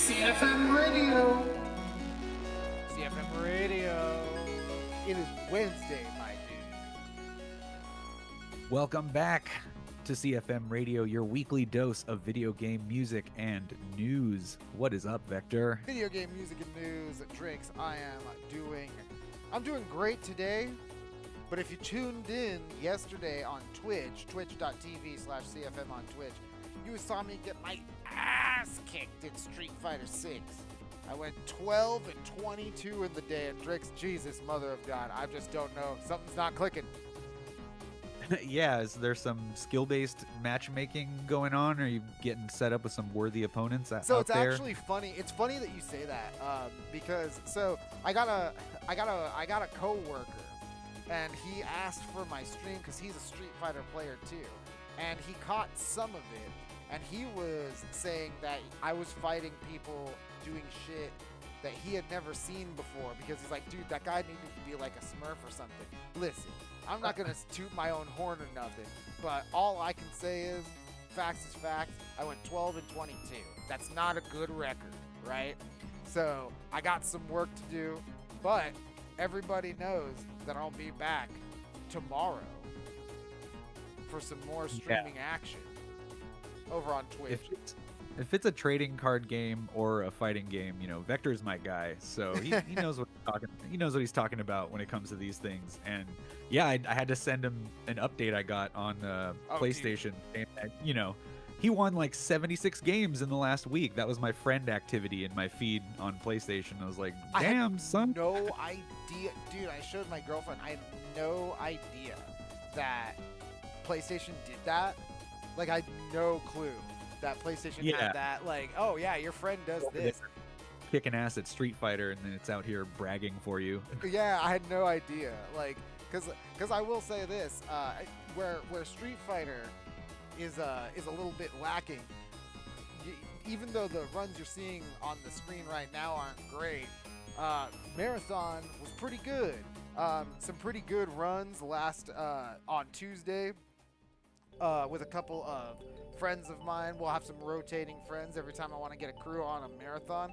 CFM Radio. CFM Radio. It is Wednesday, my dude. Welcome back to CFM Radio, your weekly dose of video game music and news. What is up, Vector? Video game music and news, drinks. I'm doing great today. But if you tuned in yesterday on Twitch, twitch.tv/CFM on Twitch, you saw me get my ass kicked in Street Fighter 6. I went 12 and 22 in the day, and Drix, Jesus, mother of God, I just don't know. Something's not clicking. Yeah, is there some skill-based matchmaking going on? Or are you getting set up with some worthy opponents out there? So it's actually funny. It's funny that you say that because I got a coworker, and he asked for my stream because he's a Street Fighter player too, and he caught some of it, and he was saying that I was fighting people doing shit that he had never seen before, because he's like, dude, that guy needed to be like a Smurf or something. Listen, I'm not gonna toot my own horn or nothing, but all I can say is, facts is facts. I went 12 and 22. That's not a good record, right? So I got some work to do, but everybody knows that I'll be back tomorrow for some more streaming action over on Twitch. If it's a trading card game or a fighting game, you know, Vector's my guy, so he knows what he's talking about when it comes to these things. And yeah, I had to send him an update I got on PlayStation, and you know, he won like 76 games in the last week. That was my friend activity in my feed on PlayStation. I was like, damn, son. No idea, dude. I showed my girlfriend. I had no idea that PlayStation did that. Like, I had no clue that PlayStation had that. Like, oh yeah, your friend does this. Kicking ass at Street Fighter, and then it's out here bragging for you. Yeah, I had no idea. Like, because I will say this, where Street Fighter is a little bit lacking. Even though the runs you're seeing on the screen right now aren't great, Marathon was pretty good. Some pretty good runs last on Tuesday with a couple of friends of mine. We'll have some rotating friends every time I want to get a crew on a Marathon.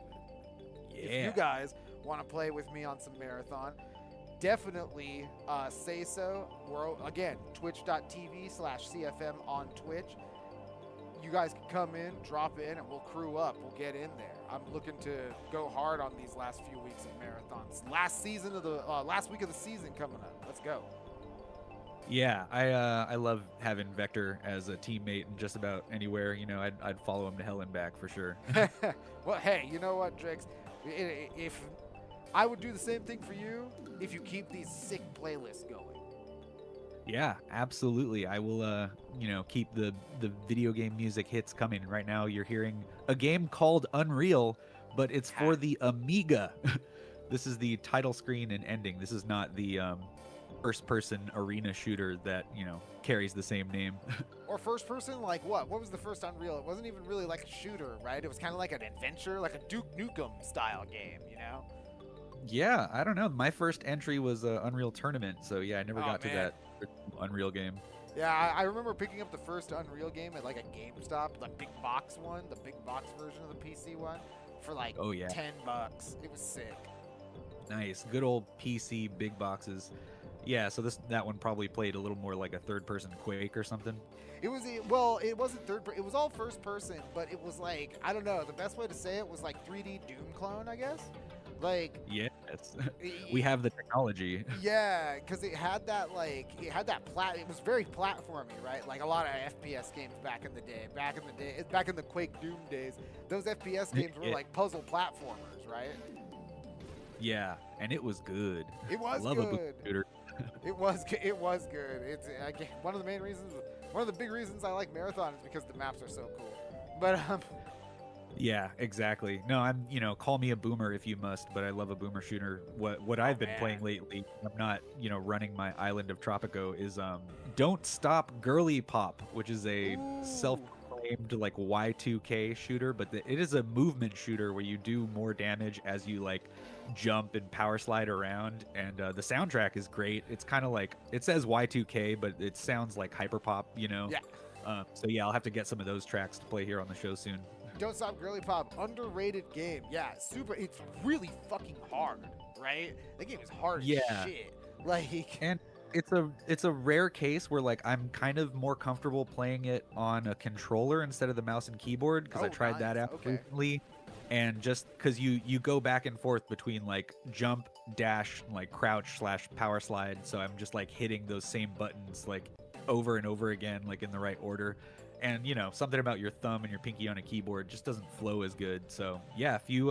Yeah. If you guys want to play with me on some Marathon, definitely say so. We're, again, twitch.tv/CFM on Twitch. You guys can come in, drop in, and we'll crew up. We'll get in there. I'm looking to go hard on these last few weeks of marathons. Last week of the season coming up. Let's go. Yeah, I love having Vector as a teammate in just about anywhere. You know, I'd follow him to hell and back for sure. Well, hey, you know what, Drix? If I would do the same thing for you if you keep these sick playlists going. Yeah, absolutely. I will, keep the video game music hits coming. Right now, you're hearing a game called Unreal, but it's for the Amiga. This is the title screen and ending. This is not the first-person arena shooter that, carries the same name. Or first-person, like what? What was the first Unreal? It wasn't even really like a shooter, right? It was kind of like an adventure, like a Duke Nukem style game, you know? Yeah, I don't know. My first entry was Unreal Tournament, so yeah, I never got to that Unreal game. Yeah, I remember picking up the first Unreal game at like a GameStop, the big box one, the big box version of the PC one, for like $10. It was sick. Nice, good old PC big boxes. Yeah, so that one probably played a little more like a third-person Quake or something. It wasn't it was all first person, but it was like, I don't know, the best way to say it was like 3D Doom clone, I guess. Like, yes, we have the technology. Yeah, because it had that it was very platformy, right? Like a lot of FPS games back in the day, back in the Quake Doom days, those FPS games were like puzzle platformers, right? Yeah, and it was good. It was Love good. A boom shooter. It was good. It's again, one of the big reasons I like Marathon is because the maps are so cool. But yeah, exactly. No, I'm, call me a boomer if you must, but I love a boomer shooter. What I've been playing lately, I'm not, running my island of Tropico, is Don't Stop Girly Pop, which is a self-proclaimed like Y2K shooter, but it is a movement shooter where you do more damage as you like jump and power slide around, and the soundtrack is great. It's kind of like, it says Y2K, but it sounds like hyperpop, Yeah. So yeah, I'll have to get some of those tracks to play here on the show soon. Don't Stop Girly Pop, underrated game. Yeah, super. It's really fucking hard, right? That game is hard Yeah. as shit. Like, And it's a rare case where like I'm kind of more comfortable playing it on a controller instead of the mouse and keyboard because I tried that out recently. And just because you go back and forth between like jump, dash, like crouch / power slide, so I'm just like hitting those same buttons like over and over again, like in the right order. And something about your thumb and your pinky on a keyboard just doesn't flow as good. So yeah, if you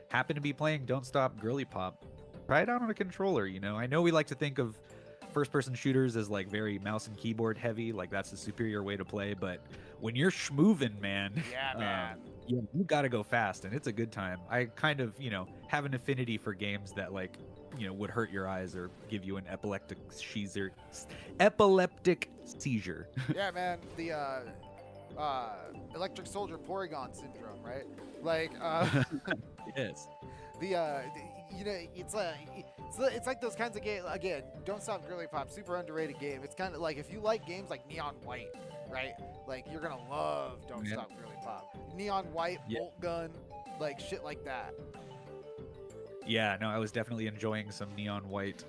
happen to be playing Don't Stop Girly Pop, try it out on a controller. I know we like to think of first-person shooters as like very mouse and keyboard heavy, like that's the superior way to play. But when you're schmoovin', man, yeah, man. you gotta go fast, and it's a good time. I kind of, have an affinity for games that like, would hurt your eyes or give you an epileptic seizure. Yeah, man. The Electric Soldier Porygon syndrome, right? Like, yes. It's like those kinds of games. Again, Don't Stop Girly Pop, super underrated game. It's kind of like if you like games like Neon White, right? Like you're gonna love Don't Stop Girly Pop. Neon White, Bolt Gun, like shit like that. Yeah, no, I was definitely enjoying some Neon White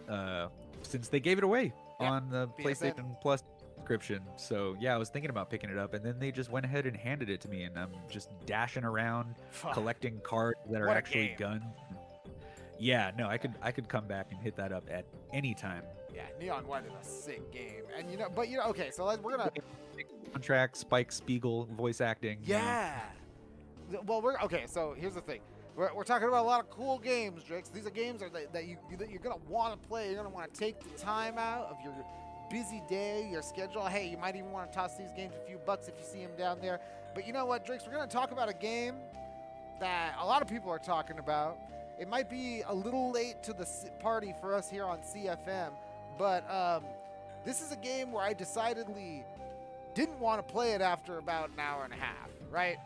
since they gave it away on the PlayStation Plus subscription. So yeah, I was thinking about picking it up, and then they just went ahead and handed it to me, and I'm just dashing around collecting cards that are actually guns. Yeah, no, I could come back and hit that up at any time. Yeah, Neon White is a sick game, and okay, so we're gonna soundtrack, Spike Spiegel voice acting. Yeah. Well, okay. So here's the thing. We're talking about a lot of cool games, Drix. These are games that you're gonna want to play. You're gonna want to take the time out of your busy day, your schedule. Hey, you might even want to toss these games a few bucks if you see them down there. But you know what, Drix? We're gonna talk about a game that a lot of people are talking about. It might be a little late to the party for us here on CFM, but this is a game where I decidedly didn't want to play it after about an hour and a half, right?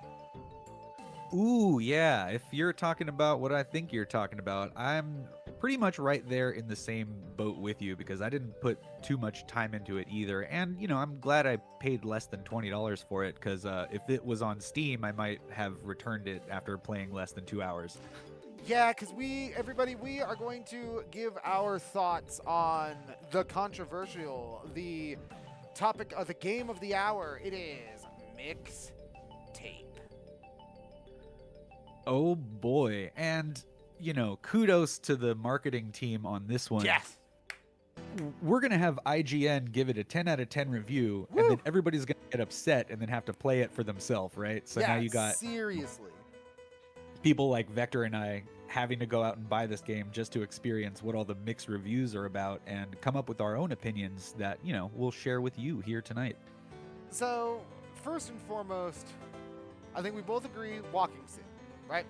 Ooh, yeah. If you're talking about what I think you're talking about, I'm pretty much right there in the same boat with you because I didn't put too much time into it either. And, I'm glad I paid less than $20 for it because if it was on Steam, I might have returned it after playing less than 2 hours. Yeah, because we are going to give our thoughts on the controversial, the topic of the game of the hour. It is Mixtape. Oh boy. And, kudos to the marketing team on this one. Yes. We're going to have IGN give it a 10 out of 10 review, and then everybody's going to get upset and then have to play it for themselves, right? So now you got seriously people like Vector and I having to go out and buy this game just to experience what all the mixed reviews are about and come up with our own opinions that, we'll share with you here tonight. So, first and foremost, I think we both agree walking sim, right?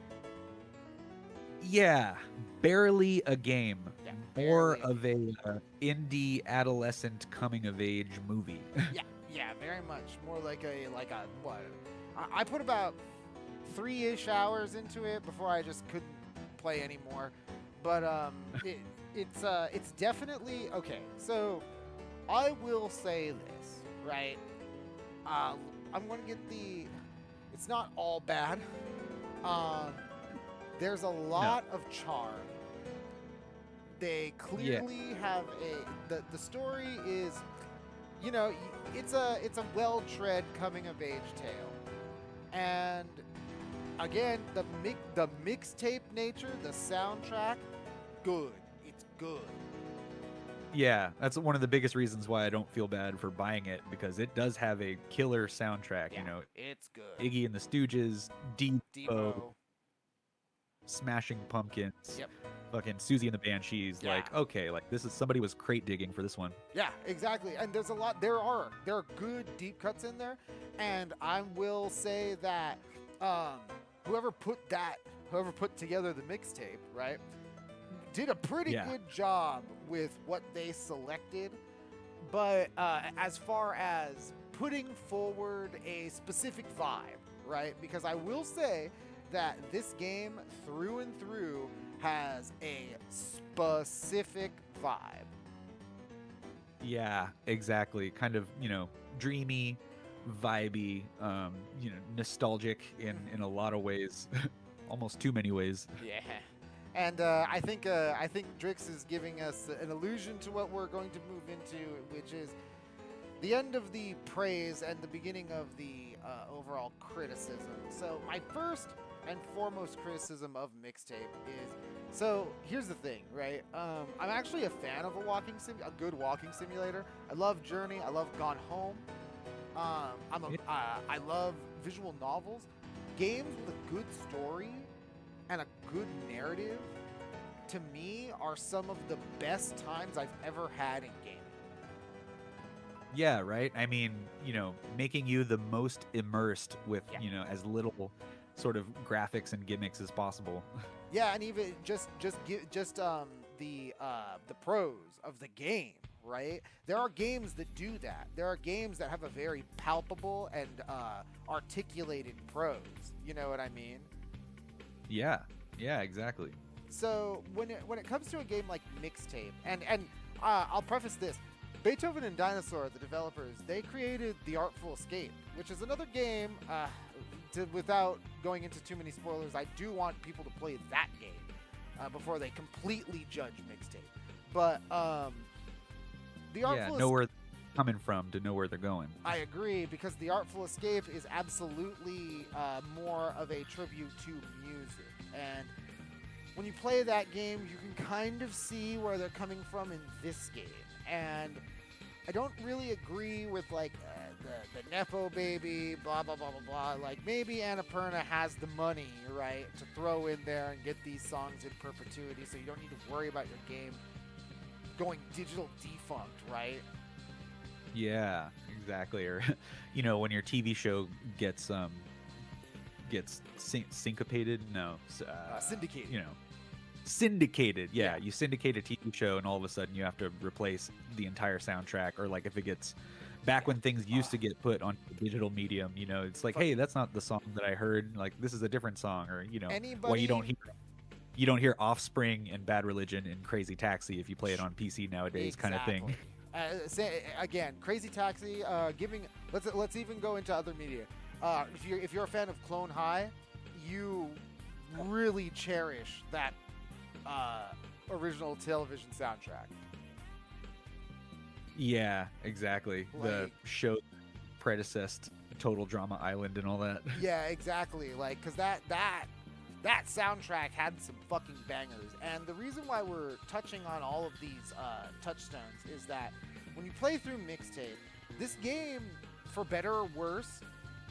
Yeah, barely a game. Yeah, more of a indie adolescent coming of age movie. yeah, very much more like a what? I put about 3-ish hours into it before I just couldn't play anymore. But it's definitely okay. So I will say this, right? I'm going to get it's not all bad. There's a lot of charm. They clearly have the story is, it's a well-tread coming-of-age tale. And again, the mixtape nature, the soundtrack, good. It's good. Yeah, that's one of the biggest reasons why I don't feel bad for buying it, because it does have a killer soundtrack. Yeah, it's good. Iggy and the Stooges, Depot, Smashing Pumpkins, fucking Susie and the Banshees. Yeah. Like, okay, like this is somebody was crate digging for this one. Yeah, exactly. And there's a lot. There are good deep cuts in there, and I will say that whoever put together the mixtape, right, did a pretty good job with what they selected. But as far as putting forward a specific vibe, right, because I will say that this game through and through has a specific vibe. Yeah, exactly. Kind of, dreamy, vibey, nostalgic in a lot of ways, almost too many ways. Yeah. And I think Drix is giving us an allusion to what we're going to move into, which is the end of the praise and the beginning of the overall criticism. So my first and foremost criticism of Mixtape is, so here's the thing, right? I'm actually a fan of a good walking simulator. I love Journey. I love Gone Home. I love visual novels, games with a good story and a good narrative. To me, are some of the best times I've ever had in gaming. Yeah, right. I mean, making you the most immersed with Yeah. as little sort of graphics and gimmicks as possible. Yeah, and even the pros of the game, right? There are games that do that. There are games that have a very palpable and articulated prose. You know what I mean? Yeah, yeah, exactly. So when it comes to a game like Mixtape, and I'll preface this: Beethoven and Dinosaur, the developers, they created The Artful Escape, which is another game. Without going into too many spoilers, I do want people to play that game before they completely judge Mixtape. But The Artful know where they're coming from to know where they're going. I agree, because The Artful Escape is absolutely more of a tribute to music. And when you play that game, you can kind of see where they're coming from in this game. And I don't really agree with, like, the Nepo baby, blah, blah, blah, blah, blah. Like, maybe Annapurna has the money, right, to throw in there and get these songs in perpetuity, so you don't need to worry about your game going digital defunct, right? Yeah, exactly. Or, when your TV show gets syncopated. No, Syndicated. Syndicated. Yeah, Yeah. you syndicate a TV show, and all of a sudden you have to replace the entire soundtrack. Or like if it gets back when things used to get put on digital medium, it's like, hey, that's not the song that I heard. Like this is a different song. Or why you don't hear Offspring and Bad Religion and Crazy Taxi if you play it on PC nowadays, kind of thing. Again, Crazy Taxi. Let's even go into other media. If you're a fan of Clone High, you really cherish that original television soundtrack. Yeah, exactly. The show predecessed Total Drama Island and all that. Yeah, exactly. Like, because that soundtrack had some fucking bangers. And the reason why we're touching on all of these touchstones is that when you play through Mixtape, this game, for better or worse,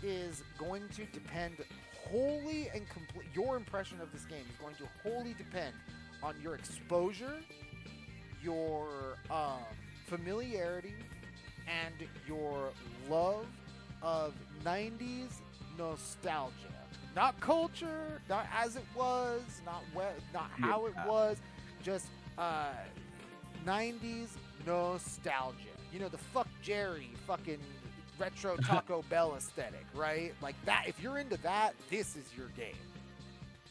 is going to depend wholly and complete. Your impression of this game is going to wholly depend on your exposure, your familiarity, and your love of 90s nostalgia. Not culture, not as it was, not how it was, just 90s nostalgia. The fuck Jerry fucking retro Taco Bell aesthetic, right? Like that. If you're into that, this is your game.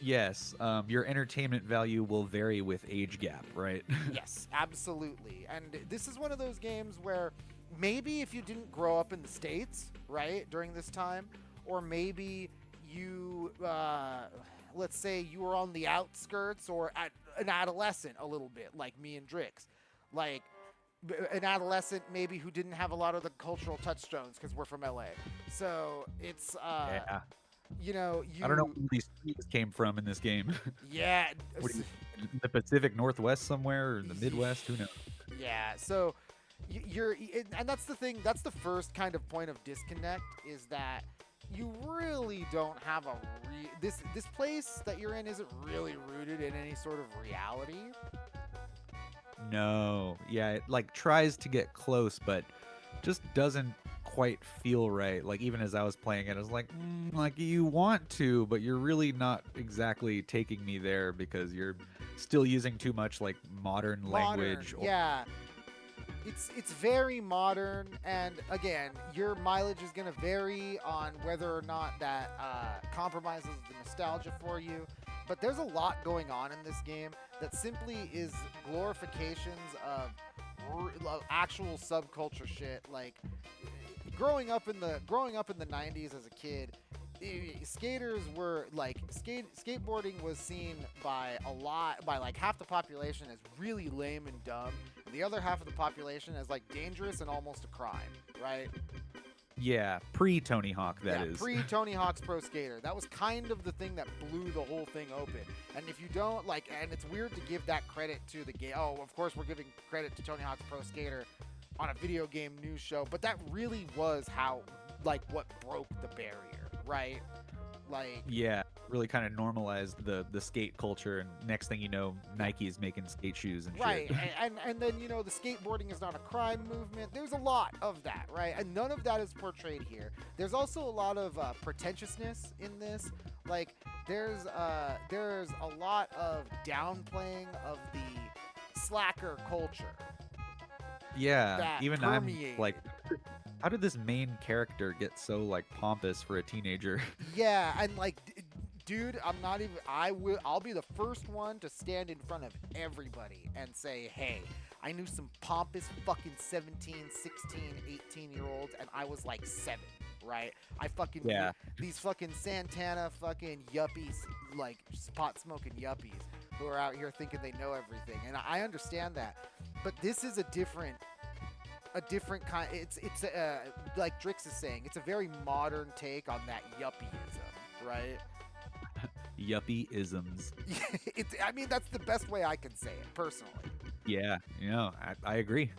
Yes, your entertainment value will vary with age gap, right? Yes, absolutely. And this is one of those games where maybe if you didn't grow up in the States, right, during this time, or maybe you, let's say you were on the outskirts or an adolescent a little bit, like me and Drix. Like, an adolescent maybe who didn't have a lot of the cultural touchstones because we're from LA. So it's, Yeah. I don't know where these trees came from in this game. Yeah. The Pacific Northwest somewhere or the Midwest? Who knows? Yeah. So and that's the thing. That's the first kind of point of disconnect, is that you really don't have this place that you're in isn't really rooted in any sort of reality. No. Yeah, it like tries to get close, but just doesn't quite feel right. Like even as I was playing it, I was like, like you want to, but you're really not exactly taking me there because you're still using too much like modern language. Yeah. It's very modern, and again, your mileage is going to vary on whether or not that compromises the nostalgia for you. But there's a lot going on in this game that simply is glorifications of actual subculture shit. Like, growing up in the 90s as a kid, skaters were like skateboarding was seen by like half the population as really lame and dumb, and the other half of the population as like dangerous and almost a crime, right? Yeah, pre Tony Hawk, that is. Pre Tony Hawk's Pro Skater. That was kind of the thing that blew the whole thing open. And if you don't like, and it's weird to give that credit to the game. Oh, of course we're giving credit to Tony Hawk's Pro Skater on a video game news show, but that really was how, like, what broke the barrier, right? Like, yeah, really kind of normalized the skate culture, and next thing you know, Nike's making skate shoes and right. shit. and then, you know, the skateboarding is not a crime movement. There's a lot of that, right? And none of that is portrayed here. There's also a lot of pretentiousness in this. Like, there's a lot of downplaying of the slacker culture. Yeah, even permeated. I'm like, how did this main character get so like pompous for a teenager? Yeah, and like, dude, I'm not even. I'll be the first one to stand in front of everybody and say, hey, I knew some pompous fucking 17, 16, 18-year-olds, and I was like 7, right? I fucking knew these fucking Santana fucking yuppies, like pot smoking yuppies, who are out here thinking they know everything, and I understand that. But this is a different kind. It's like Drix is saying, it's a very modern take on that yuppieism, right? Yuppie-isms. I mean, that's the best way I can say it, personally. Yeah, you know, I agree.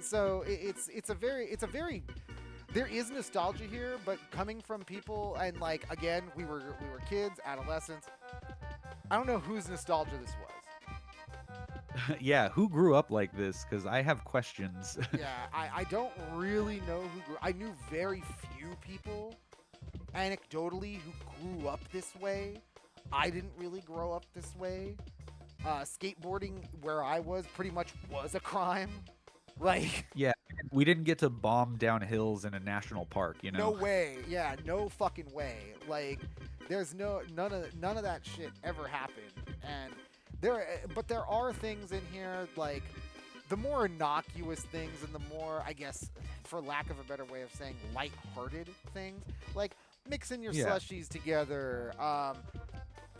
So it's a very there is nostalgia here, but coming from people, and like, again, we were kids, adolescents. I don't know whose nostalgia this was. Yeah, who grew up like this? Because I have questions. Yeah, I don't really know who grew. I knew very few people, anecdotally, who grew up this way. I didn't really grow up this way. Skateboarding, where I was, pretty much was a crime. Like, yeah, we didn't get to bomb down hills in a national park, you know? No way. Yeah, no fucking way. Like, there's none of that shit ever happened. And but there are things in here, like the more innocuous things and the more, I guess, for lack of a better way of saying, lighthearted things, like mixing your slushies together,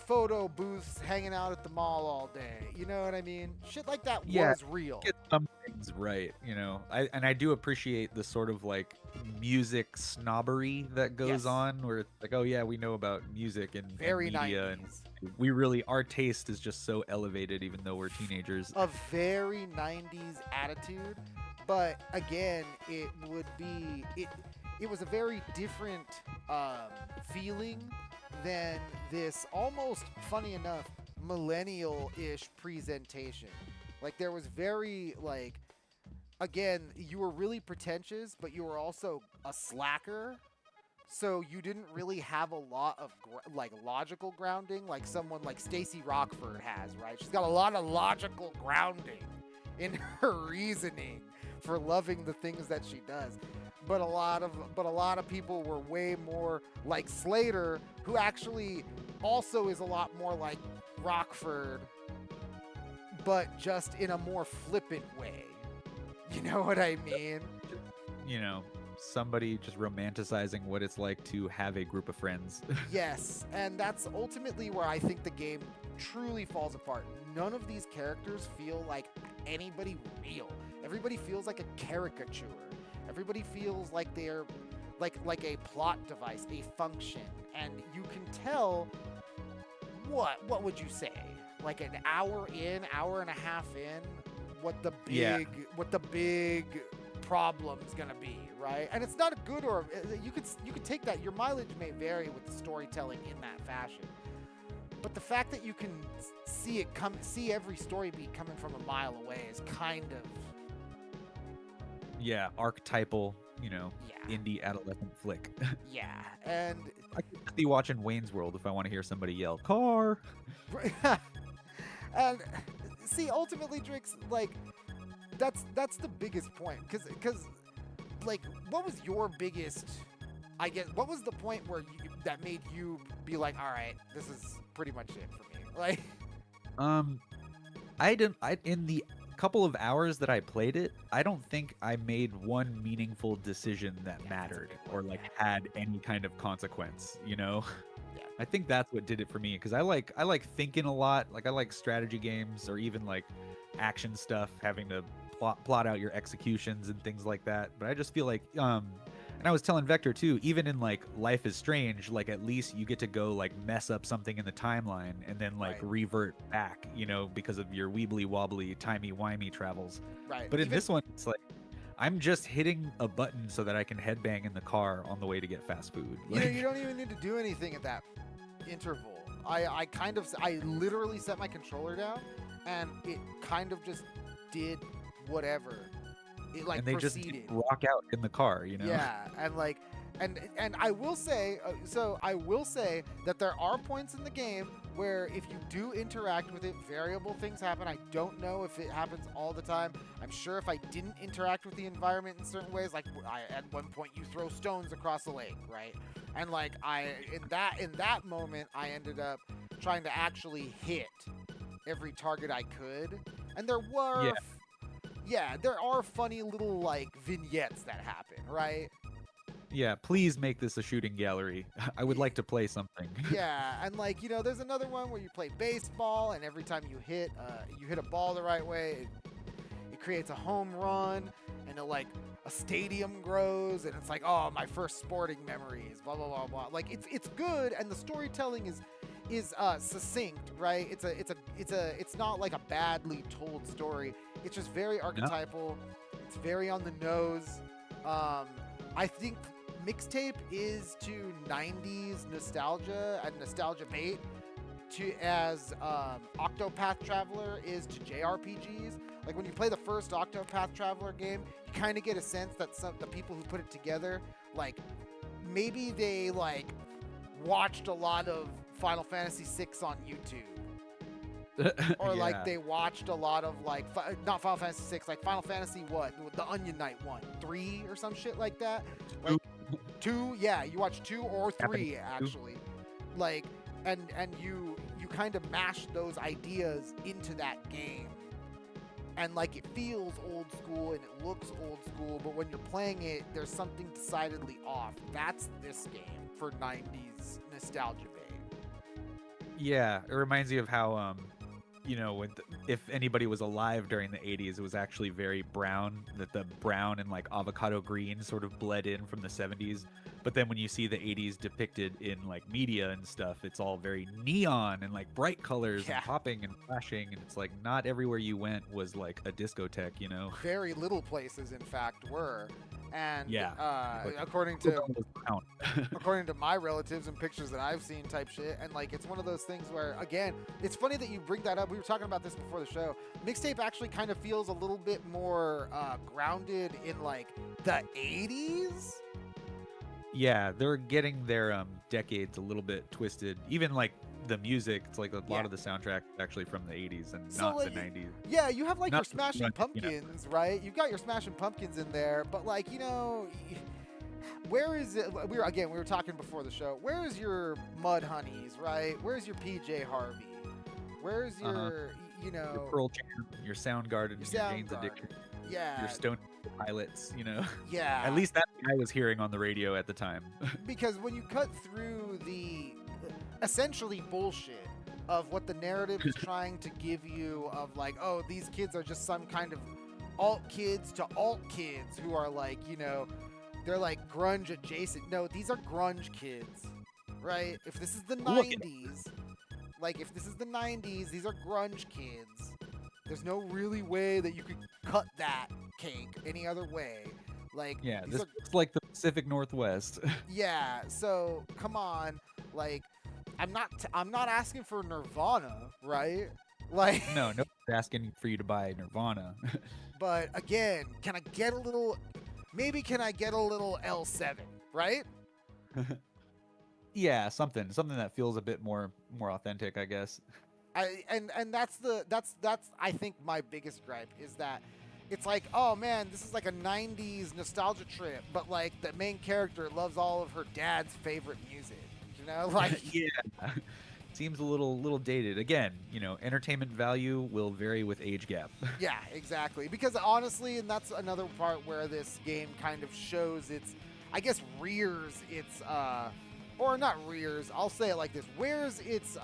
photo booths, hanging out at the mall all day. You know what I mean? Shit like that was real. Get some things right, you know. I do appreciate the sort of like music snobbery that goes on, where it's like, oh yeah, we know about music and very media, 90s. And we really, our taste is just so elevated, even though we're teenagers. A very 90s attitude, but again, it was a very different feeling than this almost, funny enough, millennial-ish presentation. Like, there was very, like, again, you were really pretentious, but you were also a slacker. So you didn't really have a lot of like logical grounding, like someone like Stacey Rockford has, right? She's got a lot of logical grounding in her reasoning for loving the things that she does. But a lot of people were way more like Slater, who actually also is a lot more like Rockford, but just in a more flippant way. You know what I mean? You know, somebody just romanticizing what it's like to have a group of friends. Yes, and that's ultimately where I think the game truly falls apart. None of these characters feel like anybody real. Everybody feels like a caricature. Everybody feels like they're like a plot device, a function, and you can tell what would you say? Like an hour and a half in, what the big problem's gonna be, right? And it's not a good, or you could take that. Your mileage may vary with the storytelling in that fashion, but the fact that you can see every story beat coming from a mile away is kind of archetypal, you know, indie adolescent flick. Yeah, and I could be watching Wayne's World if I want to hear somebody yell car. And see, ultimately, Drix, like, that's the biggest point, because like, what was your biggest, I guess, what was the point where that made you be like, all right, this is pretty much it for me? Like, couple of hours that I played it, I don't think I made one meaningful decision that mattered or like had any kind of consequence, you know? Yeah. I think that's what did it for me because I like thinking a lot. Like I like strategy games or even like action stuff, having to plot out your executions and things like that. But I just feel like and I was telling Vector too, even in like Life is Strange, like at least you get to go like mess up something in the timeline and then like Right. revert back, you know, because of your weebly wobbly timey wimey travels. Right. But in Even this one, it's like I'm just hitting a button so that I can headbang in the car on the way to get fast food. you know, Like, you don't even need to do anything at that interval. I literally set my controller down, and it kind of just did whatever. It like and they just proceeded. rock out in the car, you know? Yeah, and like, and I will say, I will say that there are points in the game where if you do interact with it, variable things happen. I don't know if it happens all the time. I'm sure if I didn't interact with the environment in certain ways, like at one point you throw stones across the lake, right? And like in that moment, I ended up trying to actually hit every target I could, and there were. Yeah. Yeah, there are funny little like vignettes that happen, right? Yeah, please make this a shooting gallery. I would like to play something. Yeah, and like there's another one where you play baseball, and every time you hit a ball the right way, it creates a home run, and a stadium grows, and it's like, oh, my first sporting memories, blah blah blah blah. Like it's good, and the storytelling is succinct, right? It's not like a badly told story. It's just very archetypal. It's very on the nose. I think Mixtape is to 90s nostalgia and nostalgia bait as Octopath Traveler is to JRPGs. Like when you play the first Octopath Traveler game, you kind of get a sense that the people who put it together, like maybe they like watched a lot of Final Fantasy VI on YouTube. Or Yeah. like they watched a lot of like not Final Fantasy 6, like Final Fantasy what? The Onion Knight one, 3 or some shit like that. Like 2, yeah, you watch 2 or 3 actually. Like and you kind of mash those ideas into that game. And like it feels old school and it looks old school, but when you're playing it, there's something decidedly off. That's this game for 90s nostalgia bait. Yeah, it reminds me of how you know, if anybody was alive during the 80s, it was actually very brown, that the brown and like avocado green sort of bled in from the 70s. But then when you see the 80s depicted in like media and stuff, it's all very neon and like bright colors Yeah. and popping and flashing. And it's like not everywhere you went was like a discotheque, you know? Very little places, in fact, were. And Yeah. Like, according still to was brown. according to my relatives and pictures that I've seen type shit, and like it's one of those things where, again, it's funny that you bring that up. We were talking about this before the show. Mixtape actually kind of feels a little bit more grounded in like the 80s. Yeah, they're getting their decades a little bit twisted. Even like the music, it's like a lot of the soundtrack is actually from the 80s and So, not like, the 90s. Yeah, you have like your Not Smashing running, you know. Pumpkins, right? You've got your Smashing Pumpkins in there, but like, where is it? We were talking before the show. Where is your Mud Honeys, right? Where's your PJ Harvey? Where's your, Your Pearl Jam, your Soundgarden, your Jane's Soundgarden. Addiction, Yeah. your Stone Pilots, you know. Yeah. At least that's what I was hearing on the radio at the time. Because when you cut through the essentially bullshit of what the narrative is trying to give you of like, oh, these kids are just some kind of alt kids to alt kids who are like, they're like grunge adjacent. No, these are grunge kids, right? If this is the 90s, these are grunge kids. There's no really way that you could cut that cake any other way. Like, Yeah, these this are looks like the Pacific Northwest. yeah, so come on, like I'm not asking for Nirvana, right? Like No, nobody's asking for you to buy Nirvana. but again, can I get a little L7, right? Yeah, something that feels a bit more authentic, I guess. And that's I think my biggest gripe is that it's like, oh man, this is like a 90s nostalgia trip, but like the main character loves all of her dad's favorite music, like Yeah. seems a little dated. Again, entertainment value will vary with age gap. Yeah, exactly. Because honestly, and that's another part where this game kind of shows its, I guess, rears its, or not rears. I'll say it like this: wears its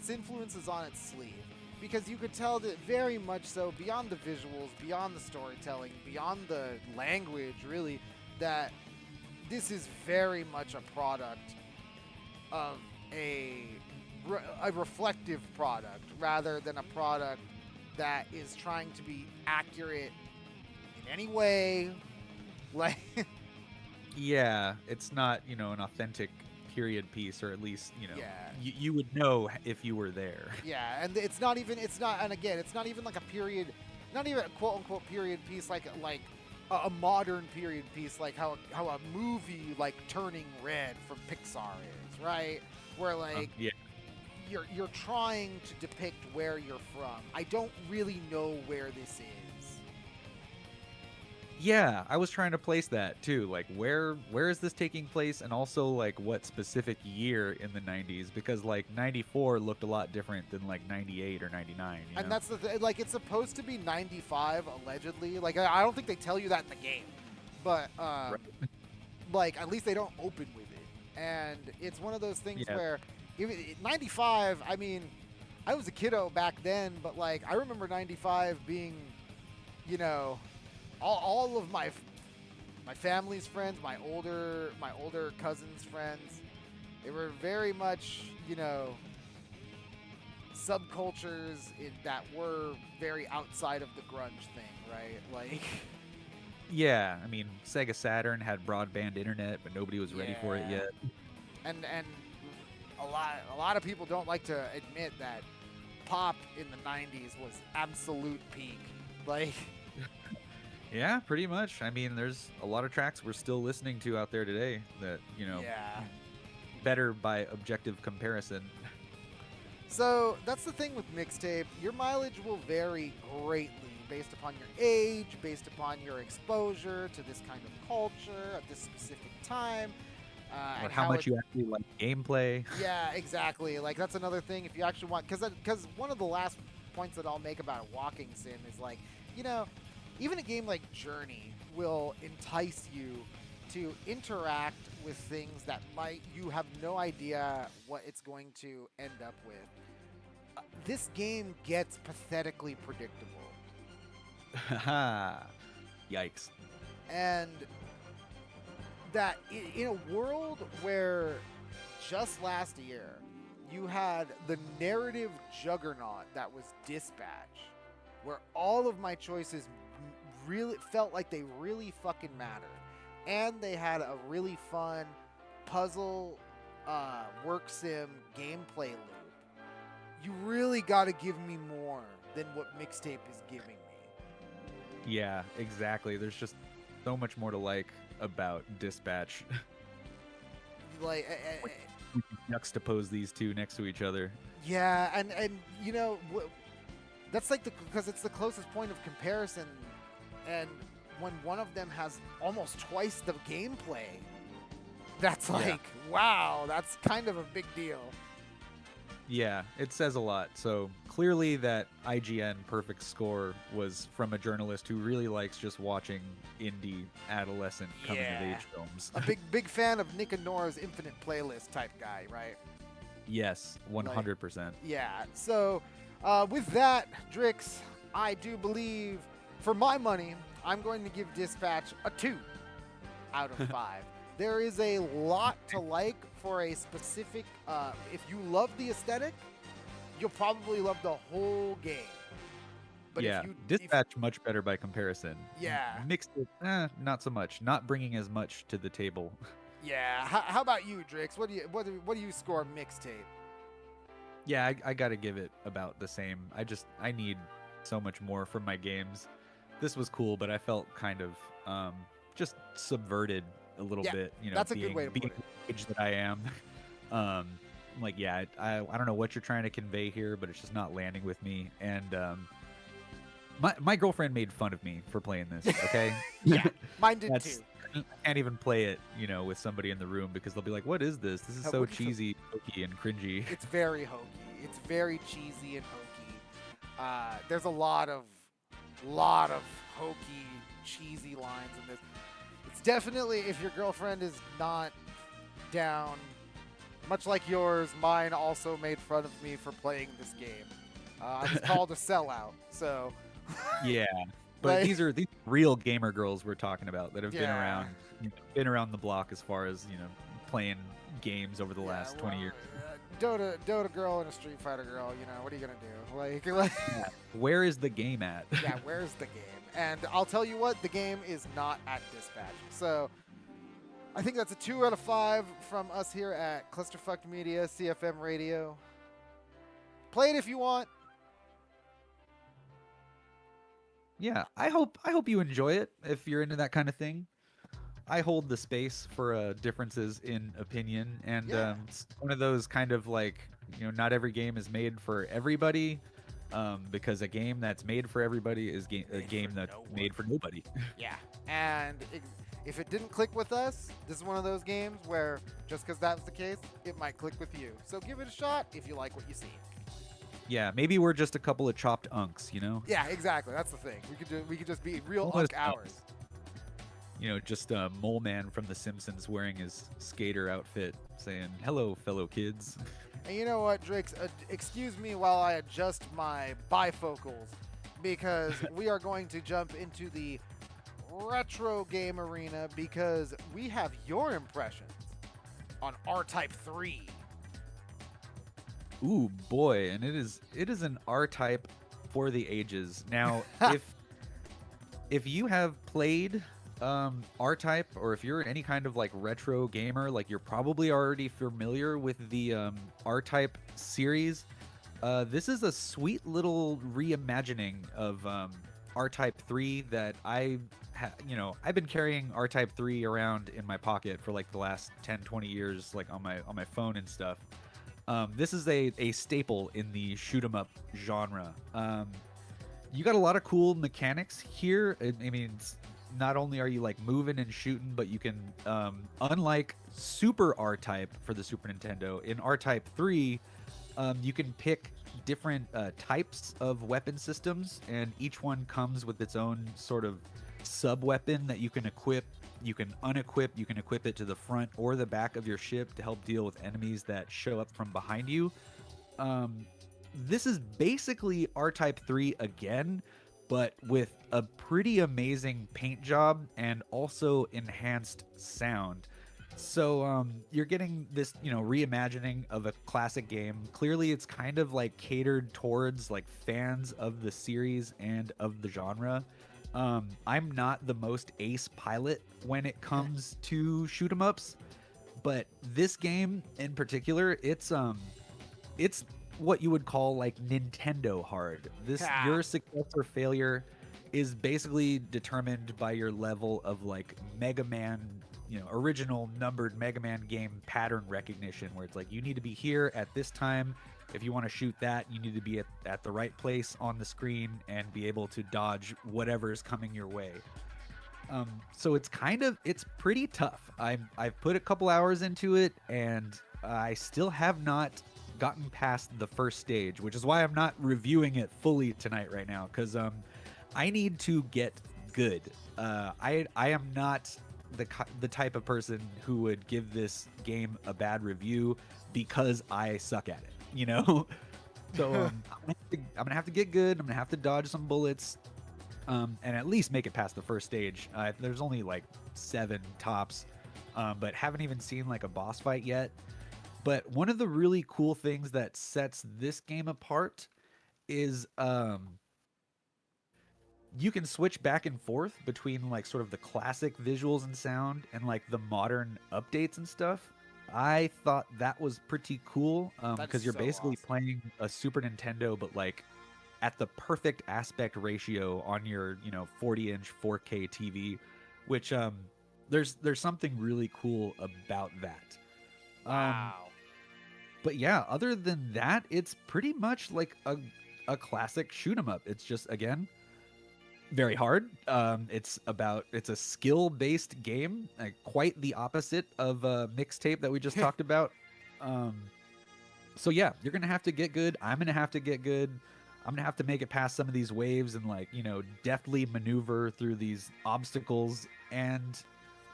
influences on its sleeve. Because you could tell that very much so, beyond the visuals, beyond the storytelling, beyond the language, really, that this is very much a product of a reflective product rather than a product that is trying to be accurate in any way. Like, Yeah, it's not, an authentic period piece, or at least, yeah. you would know if you were there. Yeah, and it's not, and again, it's not even like a period, not even a quote unquote period piece like a modern period piece, like how a movie like Turning Red from Pixar is, right? Where like Yeah. you're trying to depict where you're from. I don't really know where this is. Yeah, I was trying to place that too. Like, where is this taking place, and also like what specific year in the 90s? Because like 94 looked a lot different than like 98 or 99. And that's the thing. Like, it's supposed to be 95 allegedly. Like, I don't think they tell you that in the game, but Right. like at least they don't open with it. And it's one of those things Yeah. where 95. I mean, I was a kiddo back then, but like I remember 95 being, all of my family's friends, my older cousins' friends, they were very much, subcultures that were very outside of the grunge thing, right? Like, Yeah, I mean, Sega Saturn had broadband internet, but nobody was ready for it Yeah. yet. and a lot of people don't like to admit that pop in the 90s was absolute peak. Like, Yeah, pretty much. I mean, there's a lot of tracks we're still listening to out there today that, yeah. better by objective comparison. So that's the thing with Mixtape. Your mileage will vary greatly based upon your age, based upon your exposure to this kind of culture at this specific time. Or And how much it- you actually like gameplay. Yeah, exactly. Like, that's another thing. If you actually want, because one of the last points that I'll make about a walking sim is like, even a game like Journey will entice you to interact with things that you have no idea what it's going to end up with. This game gets pathetically predictable. Haha. Yikes. And that in a world where just last year you had the narrative juggernaut that was Dispatch, where all of my choices really felt like they really fucking mattered, and they had a really fun puzzle work sim gameplay loop. You really got to give me more than what Mixtape is giving me. Yeah, exactly. There's just so much more to like about Dispatch. Like, We can juxtapose these two next to each other. yeah, and that's like because it's the closest point of comparison, and when one of them has almost twice the gameplay, that's like, wow, that's kind of a big deal. Yeah, it says a lot. So clearly that IGN perfect score was from a journalist who really likes just watching indie adolescent coming of Yeah. age films. A big fan of Nick and Nora's Infinite Playlist type guy, right? Yes, 100%. Yeah. So with that, Drix, I do believe, for my money, I'm going to give Dispatch a 2 out of 5. There is a lot to like for a specific. If you love the aesthetic, you'll probably love the whole game. But Yeah, if you, Dispatch much better by comparison. Yeah. Mixed it, not so much. Not bringing as much to the table. yeah. How about you, Drix? What do you score Mixtape? Yeah, I gotta give it about the same. I need so much more from my games. This was cool, but I felt kind of just subverted a little Yeah, bit. that's a good way to put being it. the age that I am. Like, yeah, I don't know what you're trying to convey here, but it's just not landing with me. And my girlfriend made fun of me for playing this. Okay. Yeah, mine did That's too. I can't even play it, with somebody in the room because they'll be like, "What is this? This is so What is cheesy, hokey, and cringy." It's very hokey. It's very cheesy and hokey. There's a lot of hokey, cheesy lines in this. It's definitely, if your girlfriend is not down, much like yours, mine also made fun of me for playing this game. I was called a sellout, so Yeah, but like, these are real gamer girls we're talking about that have been yeah, around, been around the block as far as playing games over the yeah. last 20 years. Dota girl and a Street Fighter girl. What are you gonna do? Like Yeah. Where is the game at? yeah, where's the game? And I'll tell you what, the game is not at Dispatch. So I think that's a 2 out of 5 from us here at Clusterfuck Media, CFM Radio. Play it if you want. Yeah, I hope you enjoy it if you're into that kind of thing. I hold the space for differences in opinion, and Yeah. it's one of those kind of like, not every game is made for everybody, because a game that's made for everybody is a game that's made for nobody. Yeah. And if it didn't click with us, this is one of those games where just because that's the case, it might click with you. So give it a shot if you like what you see. Yeah, maybe we're just a couple of chopped unks, Yeah, exactly. That's the thing. We could just be real Almost unk hours. Just a mole man from The Simpsons wearing his skater outfit saying, "Hello, fellow kids." And you know what, Drix? Excuse me while I adjust my bifocals, because we are going to jump into the retro game arena because we have your impressions on R-Type 3. Ooh, boy, and it is an R-Type for the ages. Now, if you have played R-Type, or if you're any kind of like retro gamer, like you're probably already familiar with the R-Type series. This is a sweet little reimagining of R-Type 3 that I've been carrying R-Type 3 around in my pocket for like the last 10-20 years, like on my phone and stuff. This is a staple in the shoot 'em up genre. You got a lot of cool mechanics here. I mean, not only are you like moving and shooting, but you can, unlike Super R-Type for the Super Nintendo, in R-Type 3, you can pick different types of weapon systems, and each one comes with its own sort of sub-weapon that you can equip. You can unequip, you can equip it to the front or the back of your ship to help deal with enemies that show up from behind you. This is basically R-Type 3 again, but with a pretty amazing paint job and also enhanced sound. So you're getting this, reimagining of a classic game. Clearly, it's kind of like catered towards like fans of the series and of the genre. I'm not the most ace pilot when it comes to shoot 'em ups, but this game in particular, it's what you would call like Nintendo hard. Your success or failure is basically determined by your level of like Mega Man, original numbered Mega Man game pattern recognition, where it's like you need to be here at this time. If you want to shoot that, you need to be at the right place on the screen and be able to dodge whatever is coming your way. So it's pretty tough. I've put a couple hours into it, and I still have not gotten past the first stage, which is why I'm not reviewing it fully tonight right now, because I need to get good. I am not the type of person who would give this game a bad review because I suck at it. So I'm gonna have to get good. I'm gonna have to dodge some bullets, and at least make it past the first stage. There's only like 7 tops, but haven't even seen like a boss fight yet. But one of the really cool things that sets this game apart is you can switch back and forth between like sort of the classic visuals and sound and like the modern updates and stuff. I thought that was pretty cool, because you're basically playing a Super Nintendo, but like at the perfect aspect ratio on your 40-inch 4K TV, which there's something really cool about that. Wow. But yeah, other than that, it's pretty much like a classic shoot 'em up. It's just, again, very hard. It's a skill-based game, quite the opposite of Mixtape that we just talked about. Um, so yeah, you're gonna have to get good. I'm gonna have to get good. I'm gonna have to make it past some of these waves and deftly maneuver through these obstacles. And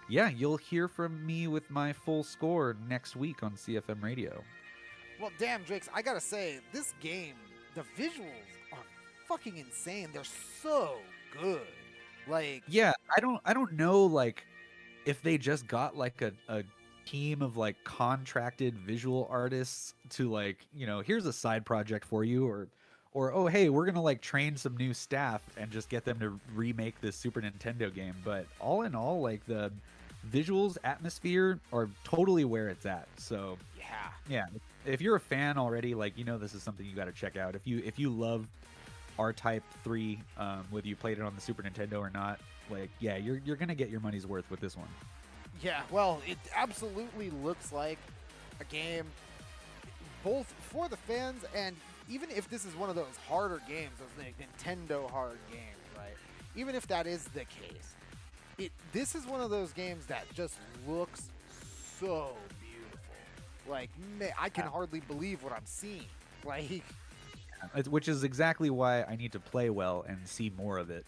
yeah, you'll hear from me with my full score next week on CFM Radio. Well, damn, Drakes, I gotta say, this game, the visuals are fucking insane. They're so good. Like, Yeah, I don't know if they just got a team of contracted visual artists to here's a side project for you, or oh hey, we're gonna train some new staff and just get them to remake this Super Nintendo game. But all in all, the visuals, atmosphere are totally where it's at. So yeah, if you're a fan already, this is something you got to check out. If you love R-Type 3, whether you played it on the Super Nintendo or not, yeah, you're gonna get your money's worth with this one. Yeah, well, it absolutely looks like a game both for the fans, and even if this is one of those harder games, those Nintendo hard games, right? Even if that is the case, this is one of those games that just looks so beautiful. Man, I can hardly believe what I'm seeing. Which is exactly why I need to play well and see more of it.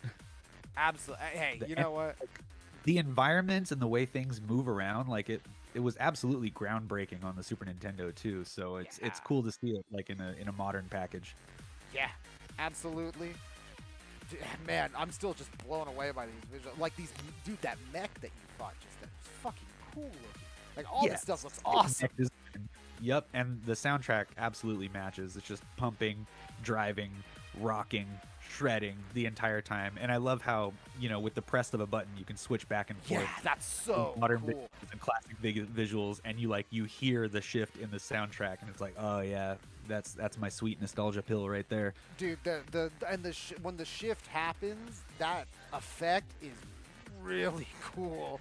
Absolutely. Hey, you know what? The environments and the way things move around, it was absolutely groundbreaking on the Super Nintendo too. So it's cool to see it in a modern package. Yeah, absolutely. Man, I'm still just blown away by these visuals. Dude, that mech that you fought just then was fucking cool looking. All this stuff looks awesome. Yep, and the soundtrack absolutely matches. It's just pumping, driving, rocking, shredding the entire time. And I love how, with the press of a button, you can switch back and forth. Yeah, that's so modern cool. visuals and classic visuals, and you hear the shift in the soundtrack, and it's like, oh yeah, that's my sweet nostalgia pill right there. Dude, when the shift happens, that effect is really cool.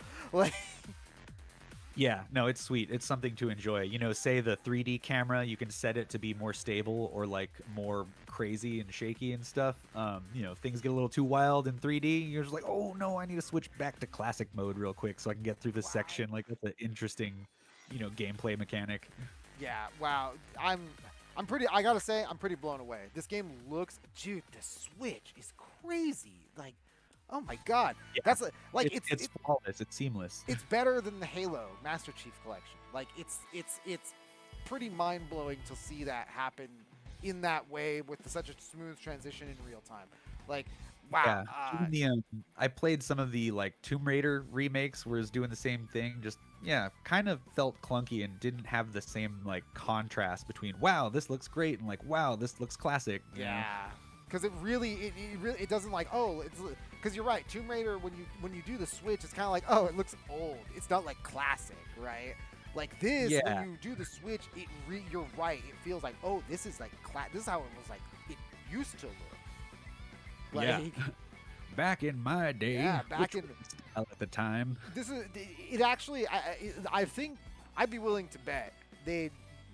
Yeah, no, it's sweet. It's something to enjoy. Say the 3D camera, you can set it to be more stable or more crazy and shaky and stuff. Things get a little too wild in 3D. You're just like, oh no, I need to switch back to classic mode real quick so I can get through this section. That's an interesting, gameplay mechanic. Yeah, wow. I gotta say, I'm pretty blown away. This game looks, dude, the Switch is crazy. Oh my god, yeah. That's it's flawless. It's seamless. It's better than the Halo Master Chief Collection. It's pretty mind blowing to see that happen in that way with such a smooth transition in real time. Wow. Yeah. I played some of the Tomb Raider remakes where it's doing the same thing. Just kind of felt clunky and didn't have the same contrast between wow, this looks great and wow, this looks classic. Yeah. Because it doesn't because you're right. Tomb Raider, when you do the switch, it's kind of oh, it looks old. It's not classic, right? This, when you do the switch, you're right. It feels oh, this is this is how it was it used to look. Back in my day. Yeah, back in at the time. This is it. Actually, I think I'd be willing to bet they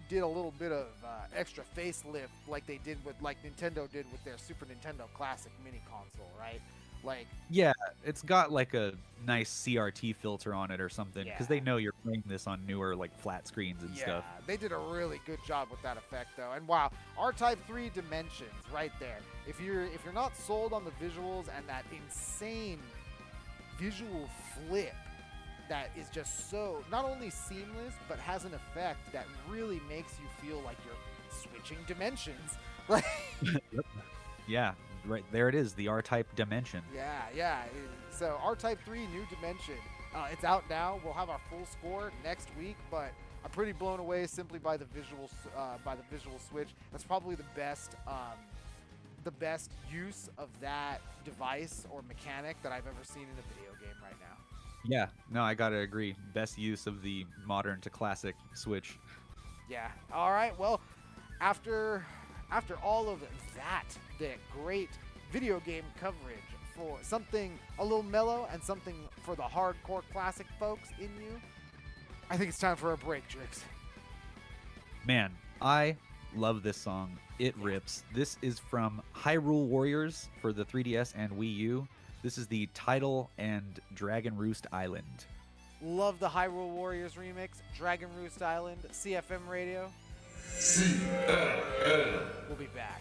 did a little bit of extra facelift they did with Nintendo did with their Super Nintendo Classic mini console, right? Yeah, it's got a nice CRT filter on it or something because they know you're playing this on newer flat screens and stuff. Yeah, they did a really good job with that effect though. And wow, R-Type 3 Dimensions right there. If you're not sold on the visuals and that insane visual flip that is just so not only seamless but has an effect that really makes you feel like you're switching dimensions. Yeah, right there it is, the R-Type Dimension. Yeah. So R-Type 3 New Dimension, it's out now. We'll have our full score next week, but I'm pretty blown away simply by the visual switch. That's probably the best use of that device or mechanic that I've ever seen in a video game right now. Yeah, no, I gotta agree. Best use of the modern to classic Switch. Yeah. All right. Well, after all of that, the great video game coverage for something a little mellow and something for the hardcore classic folks in you, I think it's time for a break, Drix. Man, I love this song. It rips. This is from Hyrule Warriors for the 3DS and Wii U. This is the Title and Dragon Roost Island. Love the Hyrule Warriors remix, Dragon Roost Island, CFM Radio. CFM. We'll be back.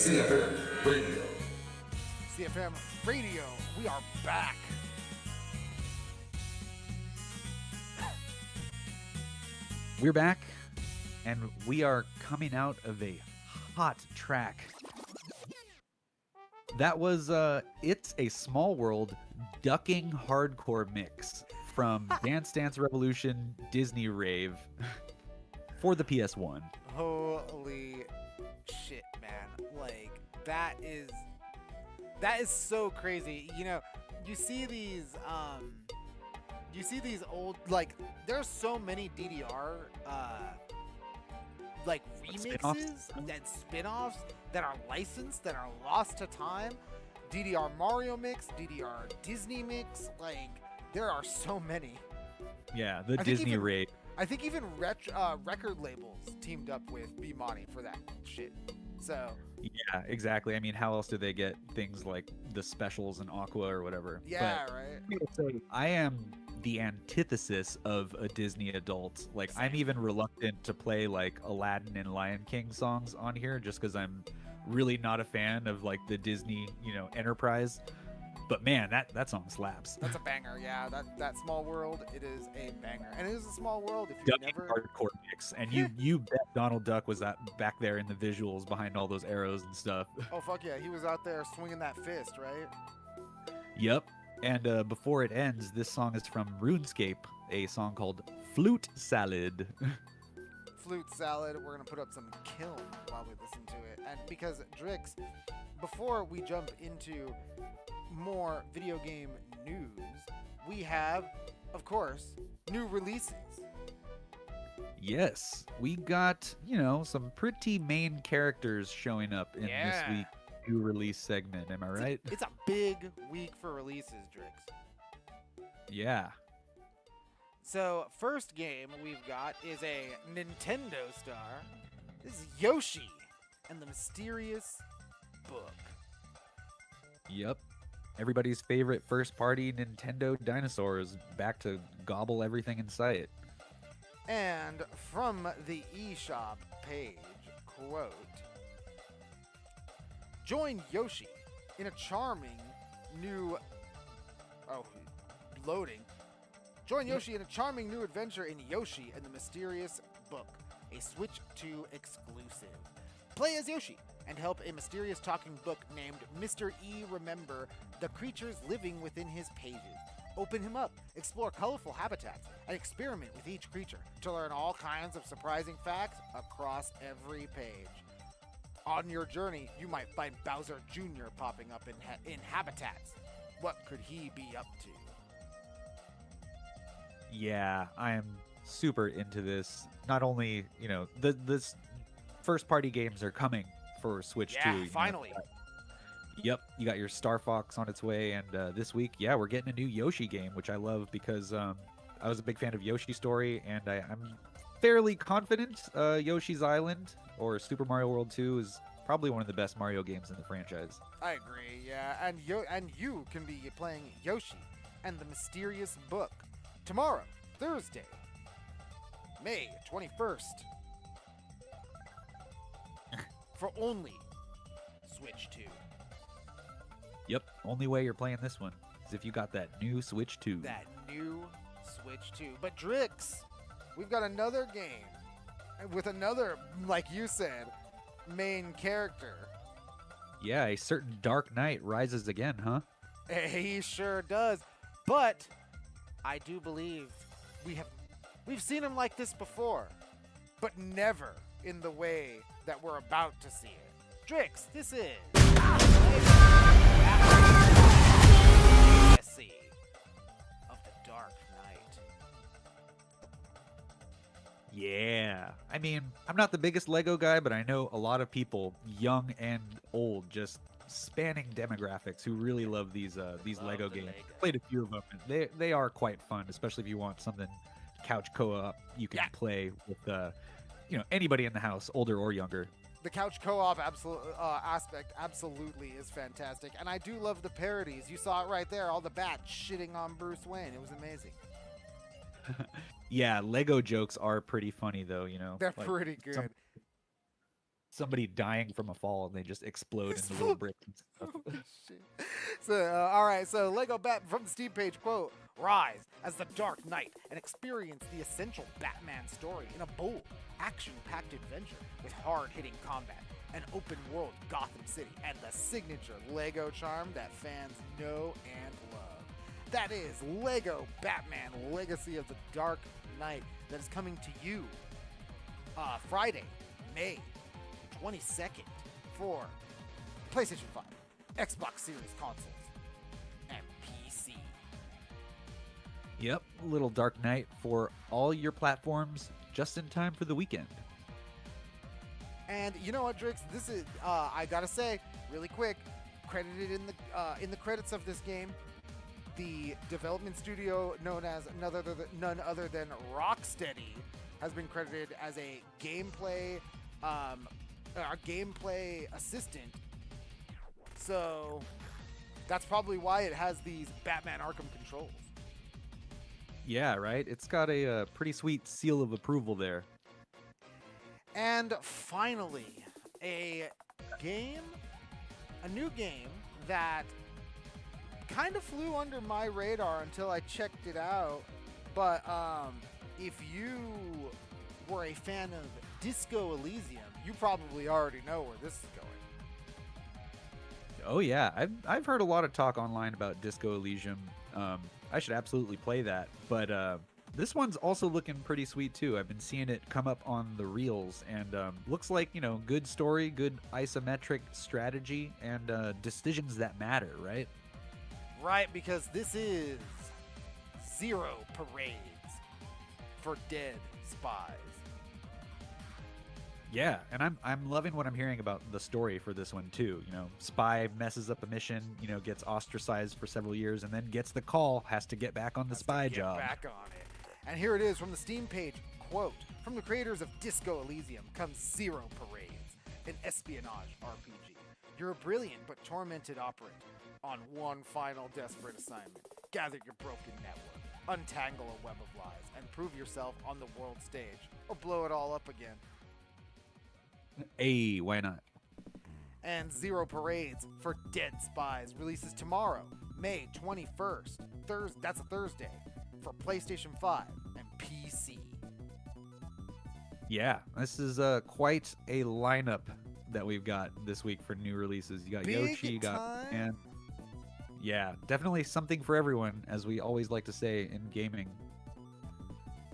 CFM Radio. CFM Radio, we are back. We're back, and we are coming out of a hot track. That was It's a Small World ducking hardcore mix from Dance Dance Revolution Disney Rave for the PS1. Holy shit, man. Like, that is so crazy. You know, you see these old, like, there's so many DDR like remixes and spin-offs that are licensed, that are lost to time. DDR Mario mix, DDR Disney mix, like, there are so many. Yeah, the Disney Rave. I think even record labels teamed up with B-Money for that shit. So yeah, exactly. I mean, how else do they get things like the specials and Aqua or whatever? Yeah, but right. I am the antithesis of a Disney adult. Like, I'm even reluctant to play like Aladdin and Lion King songs on here just because I'm really not a fan of like the Disney, enterprise. But man, that song slaps. That's a banger, yeah. That Small World, it is a banger, and it is a small world. If you never hardcore mix, and you bet Donald Duck was back there in the visuals behind all those arrows and stuff. Oh fuck yeah, he was out there swinging that fist, right? Yep. And before it ends, this song is from RuneScape, a song called Flute Salad. flute salad. We're gonna put up some kiln while we listen to it. And because Drix, before we jump into more video game news, we have, of course, new releases. Yes, we got, some pretty main characters showing up in this week's new release segment. Am I right? It's a big week for releases, Drix. Yeah. So, first game we've got is a Nintendo star. This is Yoshi and the Mysterious Book. Yep. Everybody's favorite first-party Nintendo dinosaur is back to gobble everything in sight. And from the eShop page, quote, join Yoshi in a charming new... Oh, loading. Join Yoshi in a charming new adventure in Yoshi and the Mysterious Book, a Switch 2 exclusive. Play as Yoshi and help a mysterious talking book named Mr. E remember the creatures living within his pages. Open him up, explore colorful habitats, and experiment with each creature to learn all kinds of surprising facts across every page. On your journey, you might find Bowser Jr. popping up in habitats. What could he be up to? Yeah, I am super into this. Not only, this first-party games are coming for Switch 2. Yeah, finally. Yep, you got your Star Fox on its way, and this week, we're getting a new Yoshi game, which I love because I was a big fan of Yoshi Story, and I'm fairly confident Yoshi's Island or Super Mario World 2 is probably one of the best Mario games in the franchise. I agree, yeah, and you can be playing Yoshi and the Mysterious Book tomorrow, Thursday, May 21st, for only Switch 2. Yep, only way you're playing this one is if you got that new Switch 2. That new Switch 2. But Drix, we've got another game with another, like you said, main character. Yeah, a certain Dark Knight rises again, huh? He sure does. But I do believe we've seen him like this before, but never in the way that we're about to see it. Drix, this is Legacy of the Dark Knight. Yeah. I mean, I'm not the biggest Lego guy, but I know a lot of people, young and old, just spanning demographics, who really love these Lego games. Played a few of them. They are quite fun, especially if you want something couch co-op you can play with anybody in the house, older or younger. The couch co-op aspect absolutely is fantastic, and I do love the parodies. You saw it right there, all the bats shitting on Bruce Wayne. It was amazing. Yeah, Lego jokes are pretty funny though. They're pretty good. Somebody dying from a fall and they just explode into little bricks and stuff. Holy shit. So, all right. So, Lego Bat from the Steam page, quote, rise as the Dark Knight and experience the essential Batman story in a bold, action-packed adventure with hard-hitting combat, an open-world Gotham City, and the signature Lego charm that fans know and love. That is Lego Batman Legacy of the Dark Knight that is coming to you Friday, May 22nd for PlayStation 5, Xbox Series consoles, and PC. Yep, little Dark Knight for all your platforms just in time for the weekend. And you know what, Drix? This is I gotta say, really quick, credited in the credits of this game, the development studio known as none other than Rocksteady has been credited as a gameplay assistant. So that's probably why it has these Batman Arkham controls. Yeah, right? It's got a pretty sweet seal of approval there. And finally, a new game that kind of flew under my radar until I checked it out. But if you were a fan of Disco Elysium, you probably already know where this is going. Oh yeah, I've heard a lot of talk online about Disco Elysium. I should absolutely play that, but This one's also looking pretty sweet too. I've been seeing it come up on the reels, and looks like, good story, good isometric strategy, and decisions that matter, right? Right, because this is Zero Parades for Dead Spies. Yeah, and I'm loving what I'm hearing about the story for this one too. Spy messes up a mission, gets ostracized for several years, and then gets the call, has to get back on the spy job. Back on it. And here it is from the Steam page, quote, "From the creators of Disco Elysium comes Zero Parades, an espionage RPG. You're a brilliant but tormented operant on one final desperate assignment. Gather your broken network, untangle a web of lies, and prove yourself on the world stage, or blow it all up again." Hey, why not? And Zero Parades for Dead Spies releases tomorrow, May 21st. That's a Thursday, for PlayStation 5 and PC. Yeah, this is quite a lineup that we've got this week for new releases. You got Big Yoshi, you got time. and yeah, definitely something for everyone, as we always like to say in gaming.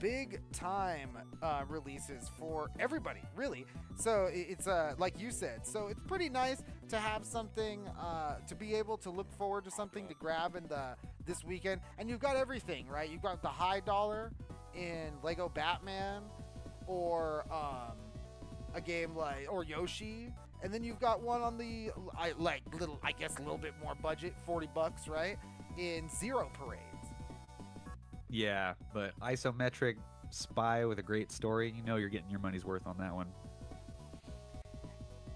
Big time releases for everybody, really. So it's like you said, so it's pretty nice to have something to be able to look forward to, something to grab in this weekend. And you've got everything, right? You've got the high dollar in Lego Batman, or a game or Yoshi, and then you've got one on the a little bit more budget, $40, right? In Zero Parades. Yeah, but isometric spy with a great story, you're getting your money's worth on that one.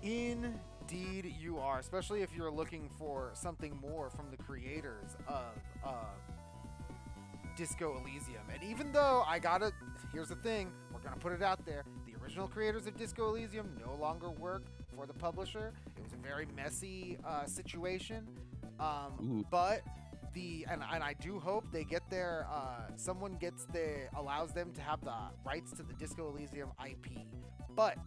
Indeed you are, especially if you're looking for something more from the creators of Disco Elysium. And even though here's the thing, we're gonna put it out there, the original creators of Disco Elysium no longer work for the publisher. It was a very messy situation, but and I do hope they get their someone allows them to have the rights to the Disco Elysium IP. But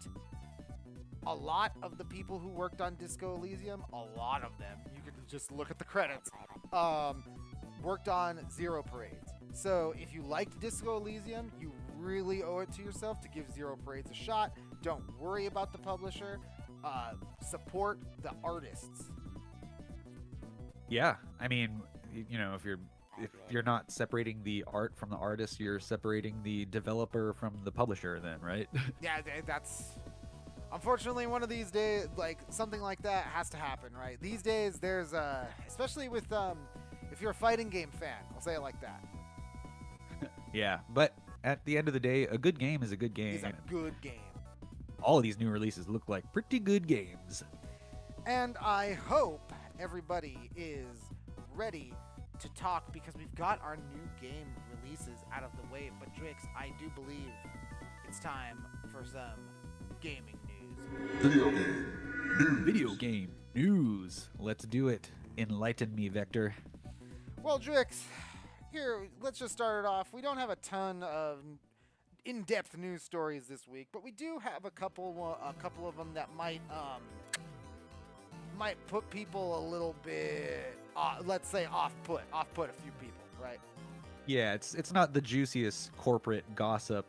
a lot of the people who worked on Disco Elysium, a lot of them, you can just look at the credits, worked on Zero Parades. So if you liked Disco Elysium, you really owe it to yourself to give Zero Parades a shot. Don't worry about the publisher. Support the artists. Yeah, I mean, if you're not separating the art from the artist, you're separating the developer from the publisher then, right? Yeah, that's unfortunately one of these days, like something like that has to happen, right? These days there's especially with if you're a fighting game fan, I'll say it like that. Yeah, but at the end of the day, a good game is a good game. It's a good game. All of these new releases look like pretty good games. And I hope everybody is ready to talk, because we've got our new game releases out of the way. But Drix, I do believe it's time for some gaming news. Video game news. Let's do it. Enlighten me, Vector. Well, Drix, here, let's just start it off. We don't have a ton of in-depth news stories this week, but we do have a couple of them that might put people a little bit, let's say, off-put a few people, right? Yeah, it's not the juiciest corporate gossip,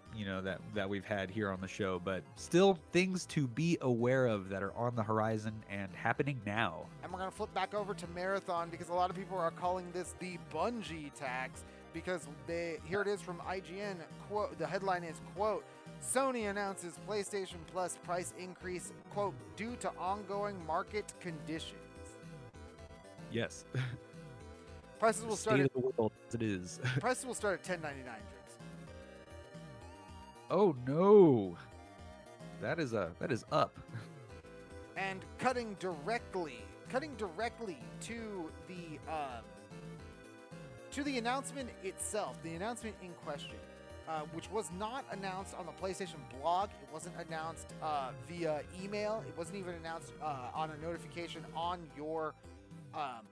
that we've had here on the show, but still things to be aware of that are on the horizon and happening now. And we're going to flip back over to Marathon, because a lot of people are calling this the Bungie tax, because here it is from IGN, quote, the headline is, quote, "Sony announces PlayStation Plus price increase, quote, due to ongoing market conditions." Yes. Prices will start State at, of the world as it is. prices will start at $10.99, Drix. Oh no. That is up. And cutting directly to the announcement itself, the announcement in question, which was not announced on the PlayStation blog. It wasn't announced via email. It wasn't even announced on a notification on your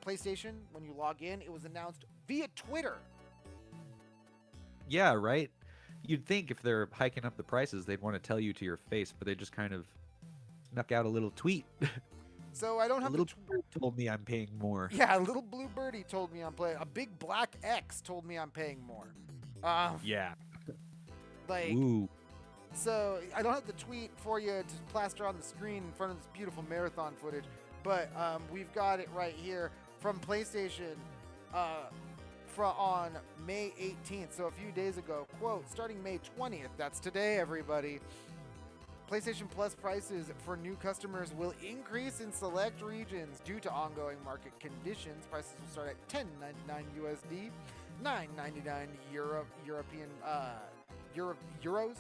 PlayStation when you log in. It was announced via Twitter. Yeah, right? You'd think if they're hiking up the prices, they'd want to tell you to your face, but they just kind of snuck out a little tweet. So I don't have a little bird told me I'm paying more. Yeah, a little blue birdie told me I'm paying. A big black X told me I'm paying more. Yeah. Like, Ooh. so I don't have the tweet for you to plaster on the screen in front of this beautiful marathon footage, but we've got it right here from PlayStation on May 18th, so a few days ago. Quote, starting May 20th, that's today, everybody, PlayStation Plus prices for new customers will increase in select regions due to ongoing market conditions. Prices will start at $10.99 USD, $9.99 European euros,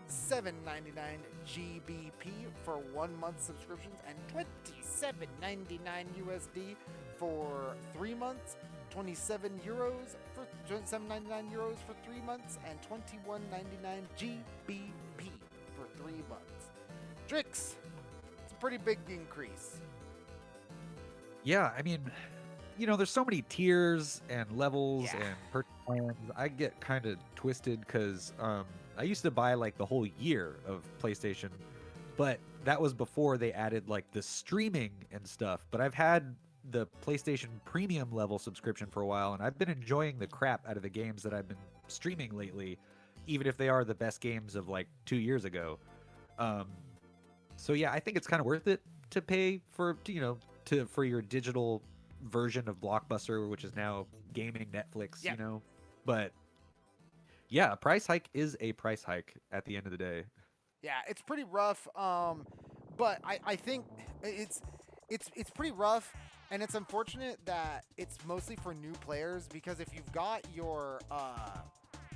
$7.99 GBP for 1 month subscriptions, and $27.99 USD for 3 months. 27 euros for 7.99 euros for 3 months, and 21.99 GBP for 3 months. Drix, it's a pretty big increase. Yeah, I mean, there's so many tiers and levels Yeah. and purchase plans. I get kind of twisted because I used to buy like the whole year of PlayStation, but that was before they added like the streaming and stuff. But I've had the PlayStation Premium level subscription for a while, and I've been enjoying the crap out of the games that I've been streaming lately, even if they are the best games of like 2 years ago. So yeah, I think it's kind of worth it to pay for for your digital version of Blockbuster, which is now gaming Netflix. Yep. But yeah, a price hike is a price hike at the end of the day. Yeah, it's pretty rough. But I think it's pretty rough, and it's unfortunate that it's mostly for new players, because if you've got your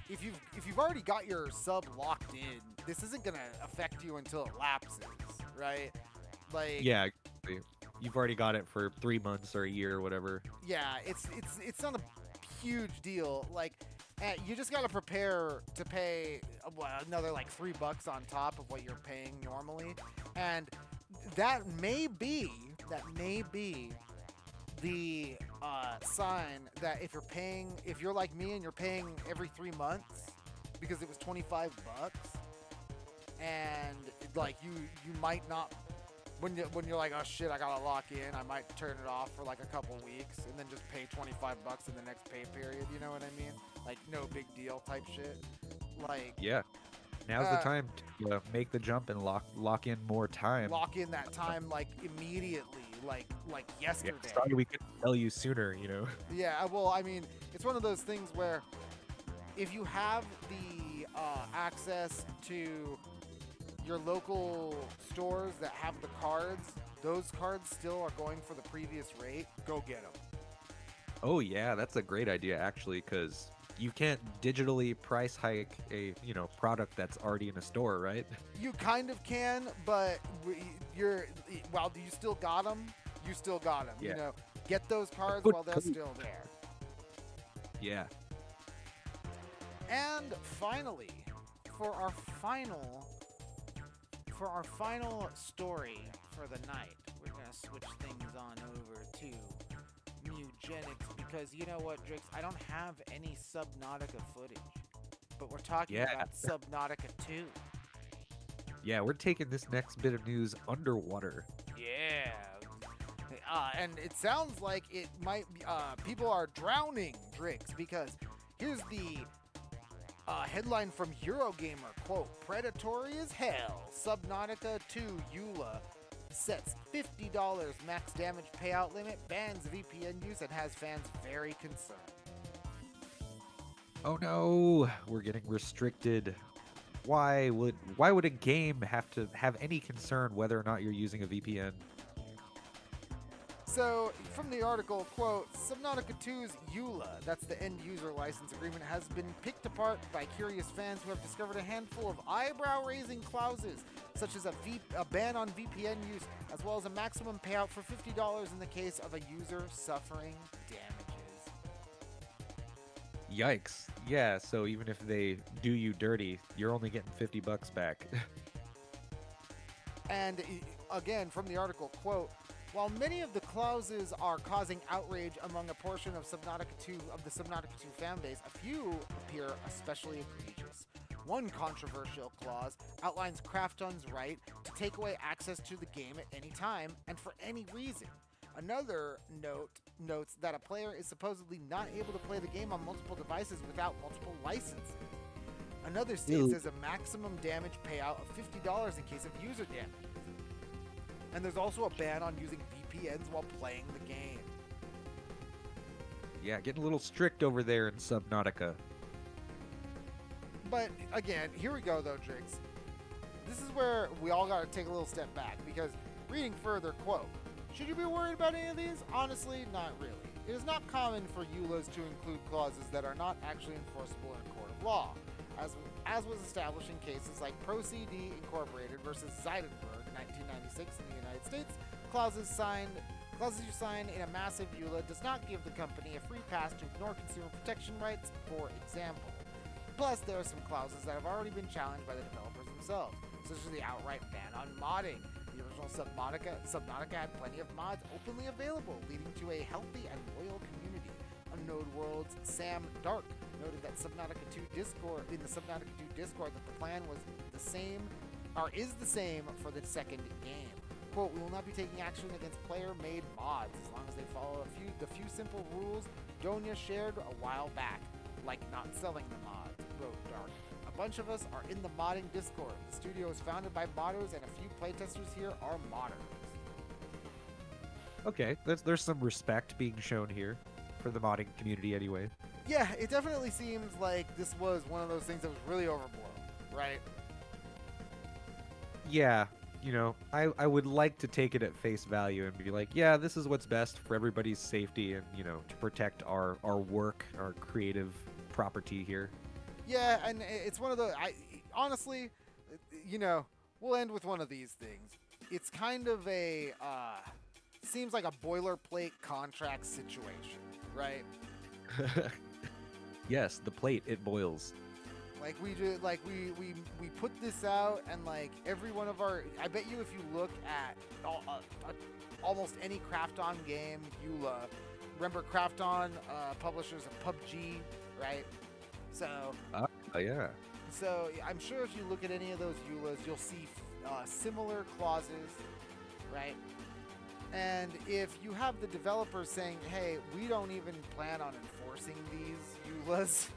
if you've already got your sub locked in, this isn't gonna affect you until it lapses, right? Like, Yeah, you've already got it for 3 months or a year or whatever. yeah, it's not a huge deal. Like, you just gotta prepare to pay another like $3 on top of what you're paying normally, and that may be the sign that if you're like me and you're paying every 3 months because it was $25, and like you might not, when you're like, oh shit, I gotta lock in, I might turn it off for like a couple weeks and then just pay $25 in the next pay period. You know what I mean? Like, no big deal type shit. Like, Yeah, now's the time to make the jump and lock in more time. lock in that time like immediately, like yesterday. Yeah, sorry we couldn't tell you sooner. Yeah, well, I mean, it's one of those things where if you have the access to your local stores that have the cards, those cards still are going for the previous rate. Go get them. Oh yeah, that's a great idea actually, because you can't digitally price hike a product that's already in a store, right? You kind of can, but you still got them. You still got them. Yeah. Get those cards Good while they're code. still there. Yeah. And finally, for our final story for the night, we're gonna switch things on over to Mugenics, because you know what, Drix? I don't have any Subnautica footage, but we're talking about Subnautica 2. Yeah, we're taking this next bit of news underwater. Yeah. And it sounds like it might be, people are drowning, Drix, because here's the headline from Eurogamer, quote, predatory as hell, Subnautica 2 EULA sets $50 max damage payout limit, bans VPN use, and has fans very concerned. Oh no, we're getting restricted. Why would a game have to have any concern whether or not you're using a VPN? So, from the article, quote, Subnautica 2's EULA, that's the end-user license agreement, has been picked apart by curious fans who have discovered a handful of eyebrow-raising clauses, such as a ban on VPN use, as well as a maximum payout for $50 in the case of a user suffering damages. Yikes. Yeah, so even if they do you dirty, you're only getting $50 back. And again, from the article, quote, while many of the clauses are causing outrage among a portion of the Subnautica 2 fan base, a few appear especially egregious. One controversial clause outlines Krafton's right to take away access to the game at any time and for any reason. Another note notes that a player is supposedly not able to play the game on multiple devices without multiple licenses. Another state says a maximum damage payout of $50 in case of user damage. And there's also a ban on using VPNs while playing the game. Yeah, getting a little strict over there in Subnautica. But again, here we go though, Drix. This is where we all got to take a little step back, because reading further, quote, should you be worried about any of these? Honestly, not really. It is not common for EULAs to include clauses that are not actually enforceable in a court of law, as was established in cases like ProCD Incorporated versus Zeidenberg, 1996 in the United States. Clauses you sign in a massive EULA does not give the company a free pass to ignore consumer protection rights, for example. Plus, there are some clauses that have already been challenged by the developers themselves, such as the outright ban on modding. The original Subnautica had plenty of mods openly available, leading to a healthy and loyal community. On Node World's Sam Dark noted that Subnautica 2 Discord that the plan was is the same for the second game. Quote, we will not be taking action against player-made mods as long as they follow the few simple rules Donya shared a while back, like not selling the mods, wrote Dark. A bunch of us are in the modding Discord. The studio is founded by modders, and a few playtesters here are modders. Okay, there's some respect being shown here for the modding community anyway. Yeah, it definitely seems like this was one of those things that was really overblown, right? Yeah, you know, I would like to take it at face value and be like, yeah, this is what's best for everybody's safety and, you know, to protect our work, our creative property here. Yeah, and it's one of the, honestly, you know, we'll end with one of these things. It's kind of a, seems like a boilerplate contract situation, right? Yes, the plate, it boils. Like we put this out, and like every one of our, I bet you if you look at almost any Craft-On game, EULA, remember Craft-On publishers of PUBG, right? So yeah. So I'm sure if you look at any of those EULAs, you'll see similar clauses, right? And if you have the developers saying, hey, we don't even plan on enforcing these EULAs.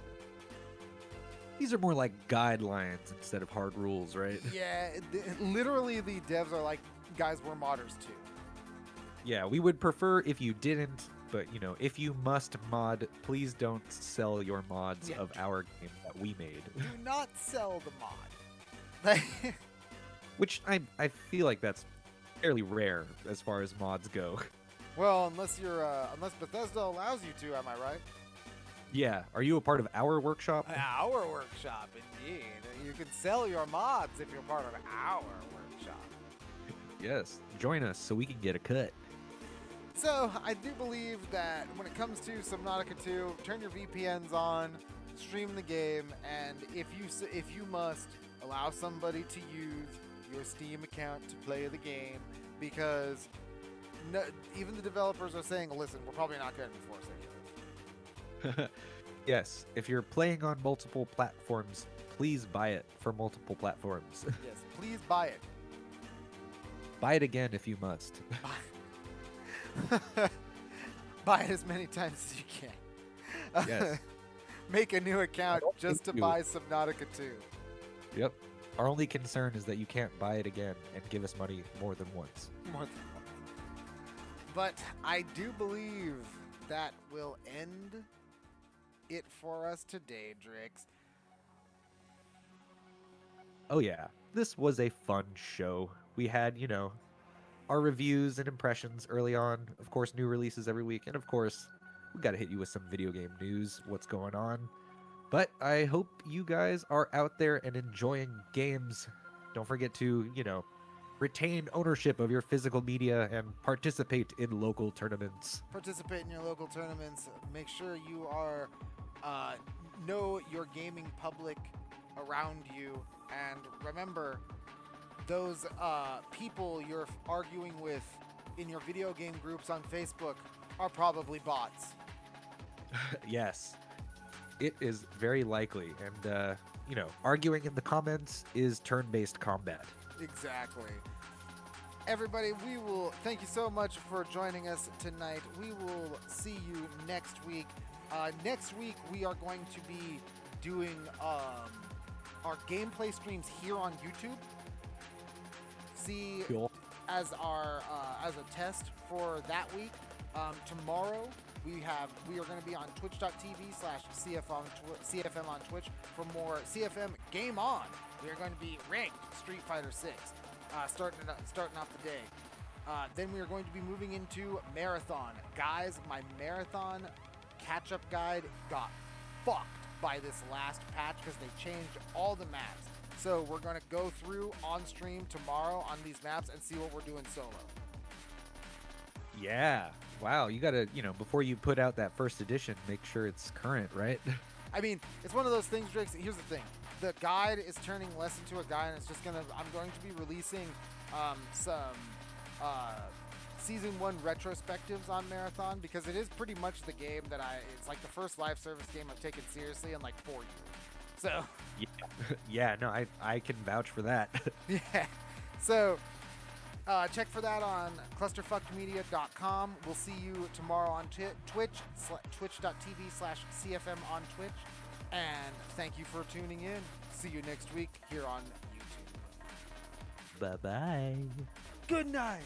These are more like guidelines instead of hard rules, right? Yeah, literally the devs are like, guys, we're modders too. Yeah, we would prefer if you didn't, but you know, if you must mod, please don't sell your mods of our game that we made. Do not sell the mod. Which I feel like that's fairly rare as far as mods go. Well, unless Bethesda allows you to, am I right? Yeah. Are you a part of our workshop? Our workshop, indeed. You can sell your mods if you're part of our workshop. Yes. Join us so we can get a cut. So, I do believe that when it comes to Subnautica 2, turn your VPNs on, stream the game, and if you must, allow somebody to use your Steam account to play the game, because even the developers are saying, listen, we're probably not going to enforce any of this. Yes, if you're playing on multiple platforms, please buy it for multiple platforms. Yes, please buy it. Buy it again if you must. Buy it as many times as you can. Yes. Make a new account just to buy Subnautica 2. Yep. Our only concern is that you can't buy it again and give us money more than once. More than once. But I do believe that will end it for us today, Drix. Oh yeah, this was a fun show. We had, you know, our reviews and impressions early on. Of course, new releases every week. And of course, we got to hit you with some video game news, what's going on. But I hope you guys are out there and enjoying games. Don't forget to, you know, retain ownership of your physical media and participate in local tournaments. Participate in your local tournaments. Make sure you are know your gaming public around you, and remember, those people you're arguing with in your video game groups on Facebook are probably bots. Yes, it is very likely, and you know, arguing in the comments is turn-based combat. Exactly. Everybody, we will thank you so much for joining us tonight. We will see you next week. Next week, we are going to be doing our gameplay streams here on YouTube. See, Cool. as a test for that week. Tomorrow we are going to be on twitch.tv/CFM on Twitch for more CFM Game On. We are going to be ranked Street Fighter 6, starting off the day. Then we are going to be moving into Marathon. Guys, my Marathon catch-up guide got fucked by this last patch because they changed all the maps. So we're going to go through on stream tomorrow on these maps and see what we're doing solo. Yeah. Wow. You got to, before you put out that first edition, make sure it's current, right? I mean, it's one of those things, Drake. Here's the thing. The guide is turning less into a guide, and it's just I'm going to be releasing some Season 1 retrospectives on Marathon because it is pretty much the game it's like the first live service game I've taken seriously in like 4 years. So yeah, no, I can vouch for that. yeah. So check for that on clusterfuckedmedia.com. We'll see you tomorrow on twitch.tv/CFM on Twitch. And thank you for tuning in. See you next week here on YouTube. Bye-bye. Good night.